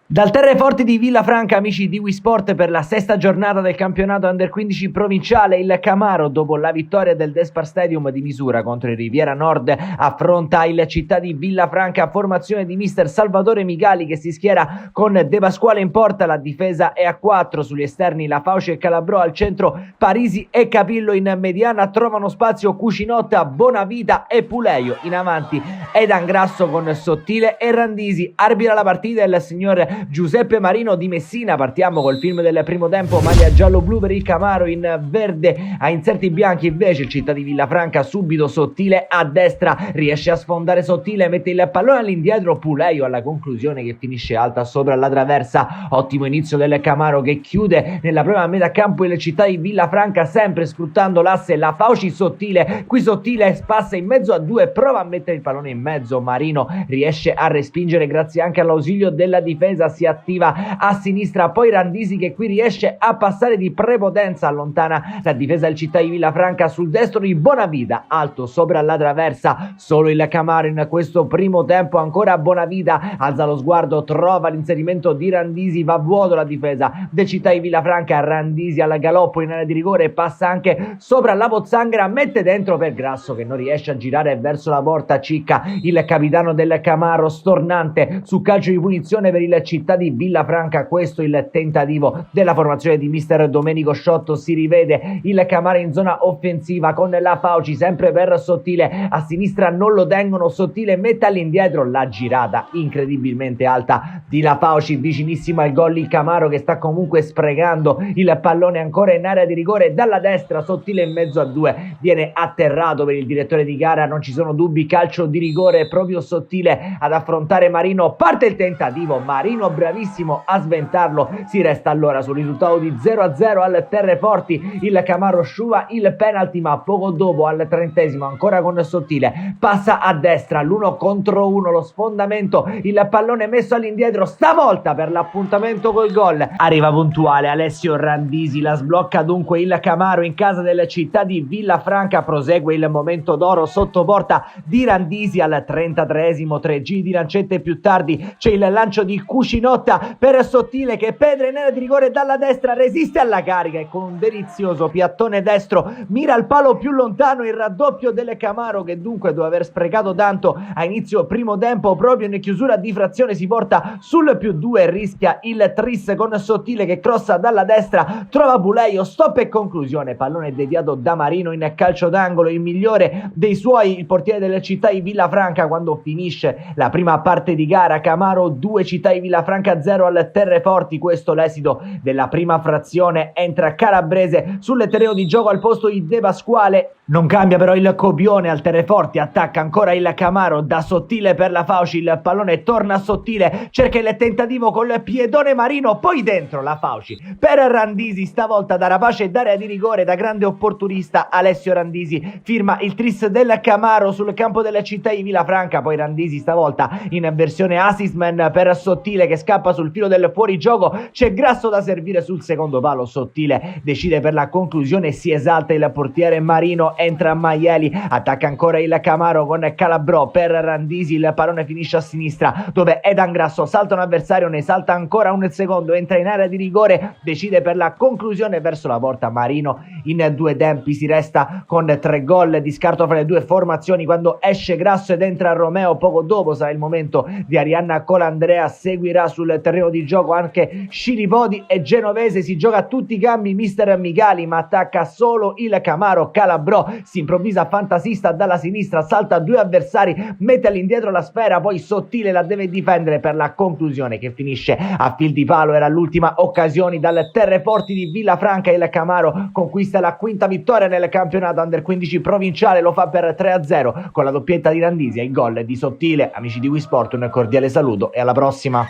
Dal Terreforti di Villafranca, amici di WeSport, per la sesta giornata del campionato Under 15 provinciale, il Camaro, dopo la vittoria del Despar Stadium di Misura contro il Riviera Nord, affronta il Città di Villafranca, formazione di mister Salvatore Migali che si schiera con De Pasquale in porta, la difesa è a 4, sugli esterni La Fauci e Calabrò, al centro Parisi e Capillo, in mediana trovano spazio Cucinotta, Bonavita e Puleio, in avanti Edan Grasso con Sottile e Randisi. Arbitra la partita il signor Giuseppe Marino di Messina. Partiamo col film del primo tempo, maglia giallo-blu per il Camaro, in verde a inserti bianchi invece il Città di Villafranca, subito Sottile a destra, riesce a sfondare Sottile, mette il pallone all'indietro, Puleio alla conclusione che finisce alta sopra la traversa. Ottimo inizio del Camaro che chiude nella prima metà campo il Città di Villafranca, sempre sfruttando l'asse La Fauci Sottile. Qui Sottile passa in mezzo a due, prova a mettere il pallone in mezzo, Marino riesce a respingere grazie anche all'ausilio della difesa, si attiva a sinistra, poi Randisi che qui riesce a passare di prepotenza, allontana la difesa del Città di Villafranca. Sul destro di Bonavita, alto sopra la traversa, solo il Camaro in questo primo tempo, ancora Bonavita, alza lo sguardo, trova l'inserimento di Randisi, va vuoto la difesa del Città di Villafranca, Randisi al galoppo in area di rigore, passa anche sopra la pozzanghera, mette dentro per Grasso che non riesce a girare verso la porta. Cicca, il capitano del Camaro, stornante su calcio di punizione per il Città di Villafranca. Questo il tentativo della formazione di mister Domenico Sciotto, si rivede il Camaro in zona offensiva con La Fauci sempre per Sottile, a sinistra non lo tengono, Sottile mette all'indietro, la girata incredibilmente alta di La Fauci, vicinissima al gol il Camaro che sta comunque sprecando il pallone ancora in area di rigore dalla destra, Sottile in mezzo a due, viene atterrato per il direttore di gara, non ci sono dubbi, calcio di rigore, proprio Sottile ad affrontare Marino, parte il tentativo, Marino bravissimo a sventarlo, si resta allora sul risultato di 0-0 al Terreforti. Il Camaro sciuva il penalty, ma poco dopo al 30esimo ancora con Sottile passa a destra, l'1 contro 1, lo sfondamento, il pallone messo all'indietro, stavolta per l'appuntamento col gol arriva puntuale Alessio Randisi, la sblocca dunque il Camaro in casa del Città di Villafranca. Prosegue il momento d'oro sotto porta di Randisi al 33esimo, 3 giri di lancette più tardi c'è il lancio di Cucinotta per Sottile che penetra in area di rigore dalla destra, resiste alla carica e con un delizioso piattone destro mira al palo più lontano, il raddoppio del Camaro che dunque dopo aver sprecato tanto a inizio primo tempo, proprio in chiusura di frazione si porta sul +2 e rischia il tris con Sottile che crossa dalla destra, trova Puleio, stop e conclusione, pallone deviato da Marino in calcio d'angolo, il migliore dei suoi, il portiere della Città di Villafranca. Quando finisce la prima parte di gara, Camaro 2, Città di Villafranca 0 al Terreforti. Questo l'esito della prima frazione, entra Calabrese sul terreno di gioco al posto di De Pasquale, non cambia però il copione al Terreforti, attacca ancora il Camaro da Sottile per La Fauci, il pallone torna a Sottile, cerca il tentativo col piedone Marino, poi dentro La Fauci per Randisi, stavolta da rapace d'area di rigore, da grande opportunista Alessio Randisi firma il tris del Camaro sul campo della Città di Villafranca. Poi Randisi stavolta in versione assistman per Sottile che scappa sul filo del fuorigioco, c'è Grasso da servire sul secondo palo, Sottile decide per la conclusione, si esalta il portiere Marino, entra Maieli, attacca ancora il Camaro con Calabrò per Randisi, il pallone finisce a sinistra dove Edan Grasso salta un avversario, ne salta ancora un secondo, entra in area di rigore, decide per la conclusione verso la porta. Marino in due tempi, si resta con 3 gol di scarto fra le due formazioni quando esce Grasso ed entra Romeo. Poco dopo sarà il momento di Arianna Colandrea, seguirà sul terreno di gioco anche Scilipodi e Genovese, si gioca a tutti i cambi mister Migali ma attacca solo il Camaro. Calabrò si improvvisa fantasista dalla sinistra, salta 2 avversari, mette all'indietro la sfera, poi Sottile la deve difendere per la conclusione che finisce a fil di palo. Era l'ultima occasione dal Terreforti di Villafranca, il Camaro conquista la quinta vittoria nel campionato Under 15 provinciale, lo fa per 3-0 con la doppietta di Randisi e il gol di Sottile. Amici di WeSport, un cordiale saluto e alla prossima.